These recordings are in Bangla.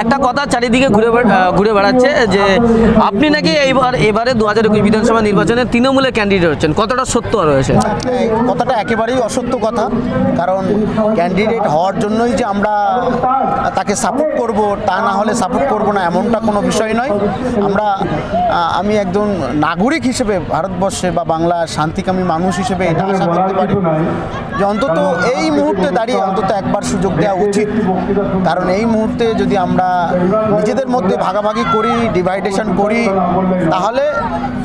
একটা কথা চারিদিকে ঘুরে বেড়াচ্ছে যে আপনি নাকি এবারে 2021 বিধানসভা নির্বাচনে তৃণমূলের ক্যান্ডিডেট হচ্ছেন, কতটা সত্য রয়েছে? কথাটা একেবারেই অসত্য কথা, কারণ ক্যান্ডিডেট হওয়ার জন্যই যে আমরা তাকে সাপোর্ট করব, তা না হলে সাপোর্ট করব না এমনটা কোনো বিষয় নয়। আমি একজন নাগরিক হিসেবে ভারতবর্ষে বা বাংলার শান্তিকামী মানুষ হিসেবে এটা আশা করতে পারি যে অন্তত এই মুহূর্তে দাঁড়িয়ে অন্তত একবার সুযোগ দেওয়া উচিত। কারণ এই মুহূর্তে যদি আমরা নিজেদের মধ্যে ভাগাভাগি করি, ডিভাইডেশন করি, তাহলে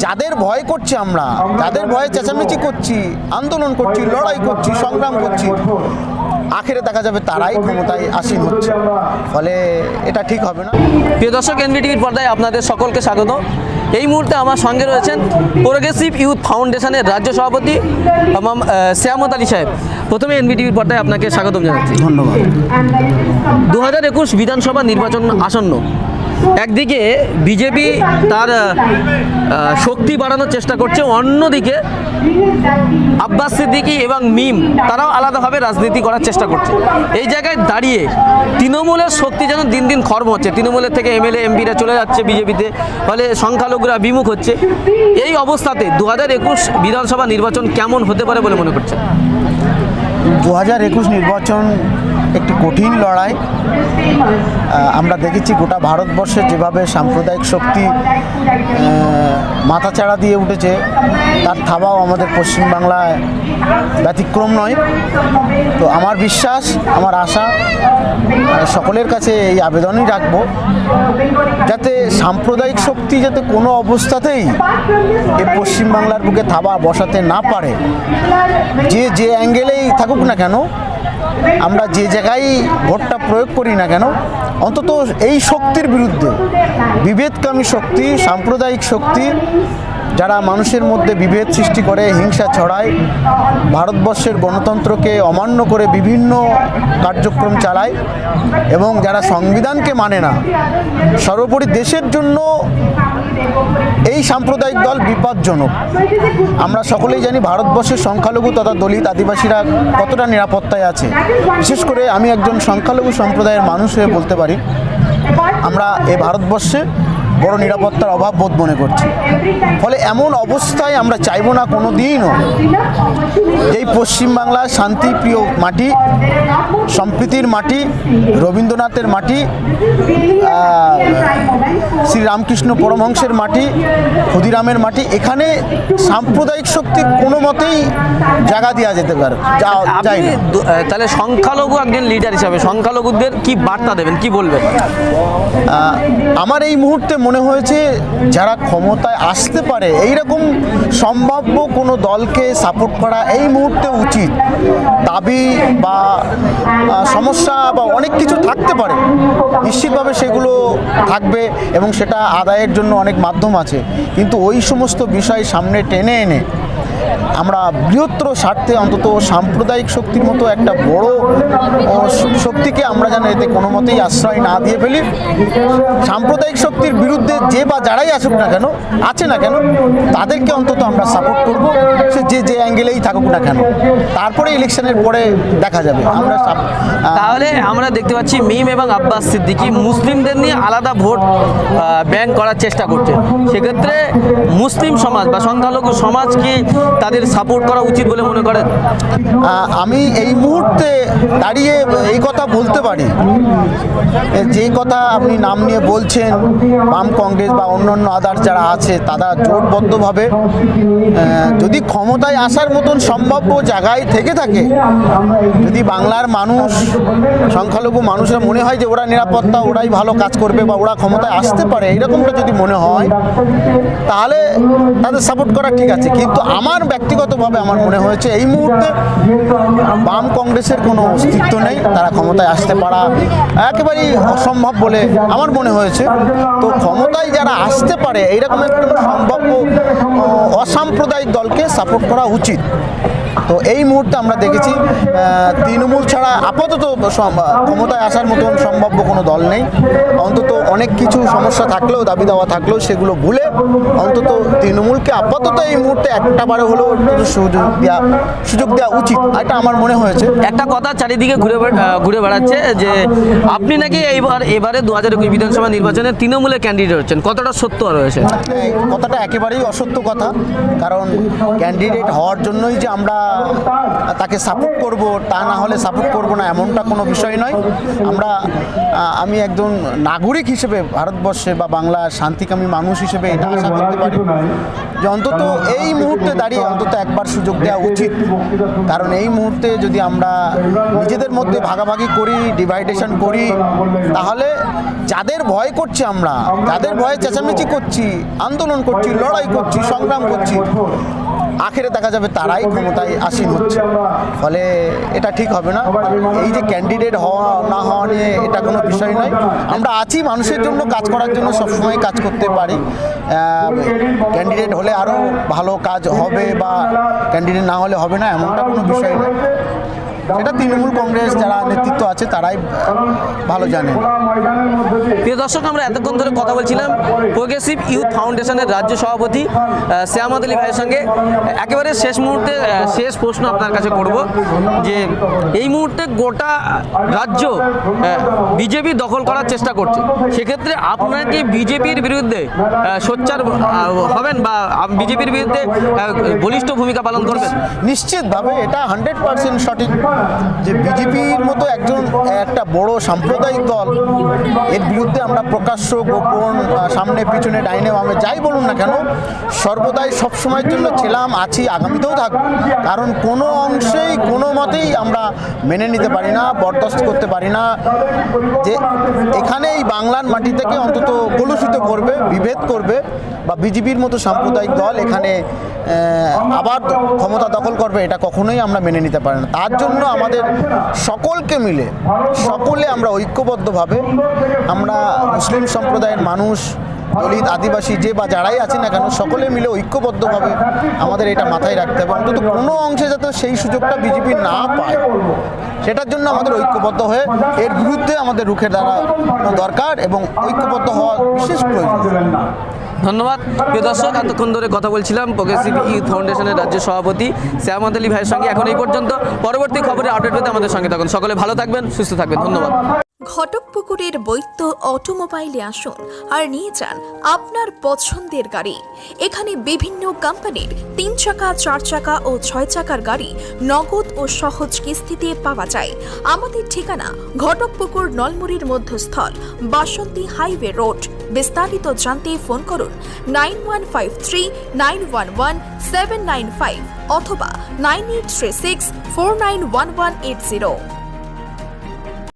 যাদের ভয় করছি, আমরা যাদের ভয়ে চেঁচামেচি করছি, আন্দোলন করছি, লড়াই করছি, সংগ্রাম করছি, আখেরে দেখা যাবে তারাই ক্ষমতায় আসীন হচ্ছে। ফলে এটা ঠিক হবে না। প্রিয় দর্শক, এনবিটিভির পর্দায় আপনাদের সকলকে স্বাগত। এই মুহূর্তে আমার সঙ্গে রয়েছেন প্রোগ্রেসিভ ইউথ ফাউন্ডেশনের রাজ্য সভাপতি শ্যামত আলী সাহেব। প্রথমে এনবিটিভির পর্দায় আপনাকে স্বাগতম জানাচ্ছি। ধন্যবাদ। 2021 বিধানসভা নির্বাচন আসন্ন, একদিকে বিজেপি তার শক্তি বাড়ানোর চেষ্টা করছে, অন্যদিকে আব্বাস সিদ্দিকী এবং মিম তারাও আলাদাভাবে রাজনীতি করার চেষ্টা করছে। এই জায়গায় দাঁড়িয়ে তৃণমূলের শক্তি যেন দিন দিন খর্ব হচ্ছে, তৃণমূলের থেকে এমএলএ এমপিরা চলে যাচ্ছে বিজেপিতে, ফলে সংখ্যালঘুরা বিমুখ হচ্ছে। এই অবস্থাতে 2021 বিধানসভা নির্বাচন কেমন হতে পারে বলে মনে করছেন? 2021 নির্বাচন একটি কঠিন লড়াই। আমরা দেখেছি গোটা ভারতবর্ষে যেভাবে সাম্প্রদায়িক শক্তি মাথাচাড়া দিয়ে উঠেছে, তার থাবাও আমাদের পশ্চিমবাংলায় ব্যতিক্রম নয়। তো আমার বিশ্বাস, আমার আশা, সকলের কাছে এই আবেদনই রাখবো যাতে সাম্প্রদায়িক শক্তি যাতে কোনো অবস্থাতেই এই পশ্চিমবাংলার বুকে থাবা বসাতে না পারে। যে অ্যাঙ্গেলেই থাকুক না কেন, আমরা যে জায়গায় ভোটটা প্রয়োগ করি না কেন, অন্তত এই শক্তির বিরুদ্ধে, বিভেদকামী শক্তি, সাম্প্রদায়িক শক্তি, যারা মানুষের মধ্যে বিভেদ সৃষ্টি করে, হিংসা ছড়ায়, ভারতবর্ষের গণতন্ত্রকে অমান্য করে বিভিন্ন কার্যক্রম চালায় এবং যারা সংবিধানকে মানে না, সর্বোপরি দেশের জন্য এই সাম্প্রদায়িক দল বিপজ্জনক। আমরা সকলেই জানি ভারতবর্ষের সংখ্যালঘু তথা দলিত আদিবাসীরা কতটা নিরাপত্তায় আছে। বিশেষ করে আমি একজন সংখ্যালঘু সম্প্রদায়ের মানুষ হয়ে বলতে পারি, আমরা এই ভারতবর্ষে বড় নিরাপত্তার অভাব বোধ মনে করছি। ফলে এমন অবস্থায় আমরা চাইব না কোনো দিনও এই পশ্চিমবাংলার শান্তিপ্রিয় মাটি, সম্প্রীতির মাটি, রবীন্দ্রনাথের মাটি, শ্রীরামকৃষ্ণ পরমহংসের মাটি, ক্ষুদিরামের মাটি, এখানে সাম্প্রদায়িক শক্তির কোনো মতেই জায়গা দেওয়া যেতে পারে যায় না। তাহলে সংখ্যালঘু একজন লিডার হিসাবে সংখ্যালঘুদের কি বার্তা দেবেন, কি বলবেন? আমার এই মুহূর্তে মনে হয়েছে যারা ক্ষমতায় আসতে পারে এইরকম সম্ভাব্য কোনো দলকে সাপোর্ট করা এই মুহূর্তে উচিত। দাবি বা সমস্যা বা অনেক কিছু থাকতে পারে, নিশ্চিতভাবে সেগুলো থাকবে এবং সেটা আদায়ের জন্য অনেক মাধ্যম আছে, কিন্তু ওই সমস্ত বিষয় সামনে টেনে এনে আমরা বৃহত্তর স্বার্থে অন্তত সাম্প্রদায়িক শক্তির মতো একটা বড় শক্তিকে আমরা যেন এতে কোনো মতেই আশ্রয় না দিয়ে ফেলি। সাম্প্রদায়িক শক্তির বিরুদ্ধে যে বা যারাই আসুক না কেন, আছে না কেন, তাদেরকে অন্তত আমরা সাপোর্ট করব, সে যে অ্যাঙ্গেলেই থাকুক না কেন। তারপরে ইলেকশনের পরে দেখা যাবে। তাহলে আমরা দেখতে পাচ্ছি মিম এবং আব্বাস সিদ্দিকী মুসলিমদের নিয়ে আলাদা ভোট ব্যাংক করার চেষ্টা করছে। সেক্ষেত্রে মুসলিম সমাজ বা সংখ্যালঘু সমাজ কি তাদের সাপোর্ট করা উচিত বলে মনে করেন? আমি এই মুহূর্তে দাঁড়িয়ে এই কথা বলতে পারি, যে কথা আপনি নাম নিয়ে বলছেন, বাম কংগ্রেস বা অন্যান্য আদার্স যারা আছে, তারা জোটবদ্ধভাবে যদি ক্ষমতায় আসার মতন সম্ভাব্য জায়গায় থেকে থাকে, যদি বাংলার মানুষ, সংখ্যালঘু মানুষের মনে হয় যে ওরা নিরাপত্তা, ওরাই ভালো কাজ করবে বা ওরা ক্ষমতায় আসতে পারে, এরকমটা যদি মনে হয়, তাহলে তাদের সাপোর্ট করা ঠিক আছে। কিন্তু আমার ব্যক্তিগতভাবে আমার মনে হয়েছে এই মুহূর্তে বাম কংগ্রেসের কোনো অস্তিত্ব নেই, তারা ক্ষমতায় আসতে পারা একেবারেই অসম্ভব বলে আমার মনে হয়েছে। তো ক্ষমতায় যারা আসতে পারে এইরকম একটা সম্ভাব্য অসাম্প্রদায়িক দলকে সাপোর্ট করা উচিত। তো এই মুহূর্তে আমরা দেখেছি তৃণমূল ছাড়া আপাতত ক্ষমতায় আসার মতন সম্ভাব্য কোনো দল নেই। অন্তত অনেক কিছু সমস্যা থাকলেও, দাবি দাওয়া থাকলেও সেগুলো ভুলে অন্তত তৃণমূলকে আপাতত এই মুহূর্তে একটাবারও হলেও একটু সুযোগ দেওয়া উচিত, এটা আমার মনে হয়েছে। একটা কথা চারিদিকে ঘুরে বেড়াচ্ছে যে আপনি নাকি এবারে 2021 বিধানসভা নির্বাচনে তৃণমূলের ক্যান্ডিডেট হচ্ছেন, কতটা সত্য রয়েছে? এই কথাটা একেবারেই অসত্য কথা, কারণ ক্যান্ডিডেট হওয়ার জন্যই যে আমরা তাকে সাপোর্ট করব, তা না হলে সাপোর্ট করব না, এমনটা কোনো বিষয় নয়। আমি একজন নাগরিক হিসেবে ভারতবর্ষে বা বাংলার শান্তিকামী মানুষ হিসেবে এটা আশা করতে পারি যে অন্তত এই মুহূর্তে দাঁড়িয়ে অন্তত একবার সুযোগ দেওয়া উচিত। কারণ এই মুহূর্তে যদি আমরা নিজেদের মধ্যে ভাগাভাগি করি, ডিভাইডেশন করি, তাহলে যাদের ভয় করছি আমরা, যাদের ভয়ে চেঁচামেচি করছি, আন্দোলন করছি, লড়াই করছি, সংগ্রাম করছি, আখেরে দেখা যাবে তারাই ক্ষমতায় আসীন হচ্ছে। ফলে এটা ঠিক হবে না। এই যে ক্যান্ডিডেট হওয়া না হওয়া নিয়ে এটা কোনো বিষয় নয়। আমরা আছি মানুষের জন্য, কাজ করার জন্য সবসময় কাজ করতে পারি। ক্যান্ডিডেট হলে আরও ভালো কাজ হবে বা ক্যান্ডিডেট না হলে হবে না, এমনটা কোনো বিষয় নয়। এটা তৃণমূল কংগ্রেস যারা নেতৃত্ব আছে তারাই ভালো জানেন। প্রিয় দর্শক, আমরা এতক্ষণ ধরে কথা বলছিলাম প্রোগ্রেসিভ ইউথ ফাউন্ডেশনের রাজ্য সভাপতি শ্যামত আলী ভাইয়ের সঙ্গে। একেবারে শেষ মুহূর্তে শেষ প্রশ্ন আপনার কাছে করব যে এই মুহূর্তে গোটা রাজ্য বিজেপি দখল করার চেষ্টা করছে, সেক্ষেত্রে আপনারা কি বিজেপির বিরুদ্ধে সোচ্চার হবেন বা বিজেপির বিরুদ্ধে বলিষ্ঠ ভূমিকা পালন করবেন? নিশ্চিতভাবে এটা 100% সঠিক যে বিজেপির মতো একটা বড় সাম্প্রদায়িক দল, এর বিরুদ্ধে আমরা প্রকাশ্য গোপন সামনে পিছনে ডাইনে বামে যাই বলুন না কেন সর্বদাই সবসময়ের জন্য ছিলাম, আছি, আগামীতেও থাকবো। কারণ কোনো অংশেই কোনো মতেই আমরা মেনে নিতে পারি না, বরদাস্ত করতে পারি না যে এখানে এই বাংলার মাটি থেকে অন্তত কলুষিত করবে, বিভেদ করবে বা বিজেপির মতো সাম্প্রদায়িক দল এখানে আবার ক্ষমতা দখল করবে, এটা কখনোই আমরা মেনে নিতে পারি না। তার জন্য আমাদের সকলকে মিলে, সকলে আমরা ঐক্যবদ্ধভাবে, আমরা মুসলিম সম্প্রদায়ের মানুষ, দলিত, আদিবাসী যে বা যারাই আছে না কেন, সকলে মিলে ঐক্যবদ্ধভাবে আমাদের এটা মাথায় রাখতে হবে। অন্তত কোনো অংশে যাতে সেই সুযোগটা বিজেপি না পায়, সেটার জন্য আমাদের ঐক্যবদ্ধ হয়ে এর বিরুদ্ধে আমাদের রুখে দাঁড়ানো দরকার এবং ঐক্যবদ্ধ হওয়া বিশেষ প্রয়োজন। ধন্যবাদ। প্রিয় দর্শক, এতক্ষণ ধরে কথা বলছিলাম প্রোগ্রেসিভ ইউথ ফাউন্ডেশনের রাজ্য সভাপতি শ্যামত আলী ভাইয়ের সঙ্গে। এখন এই পর্যন্ত। পরবর্তী খবরে আপডেট পেতে আমাদের সঙ্গে থাকুন। সকলে ভালো থাকবেন, সুস্থ থাকবেন। ধন্যবাদ। ঘটকপুকুরের বৈদ্য অটোমোবাইলে আসুন আর নিয়ে যান আপনার পছন্দের গাড়ি। এখানে বিভিন্ন কোম্পানির 3 চাকা, 4 চাকা ও 6 চাকার গাড়ি নগদ ও সহজ কিস্তিতে পাওয়া যায়। আমাদের ঠিকানা ঘটকপুকুর নলমুড়ির মধ্যস্থল, বাসন্তী হাইওয়ে রোড। বিস্তারিত জানতে ফোন করুন 9153911795 অথবা 9836491180।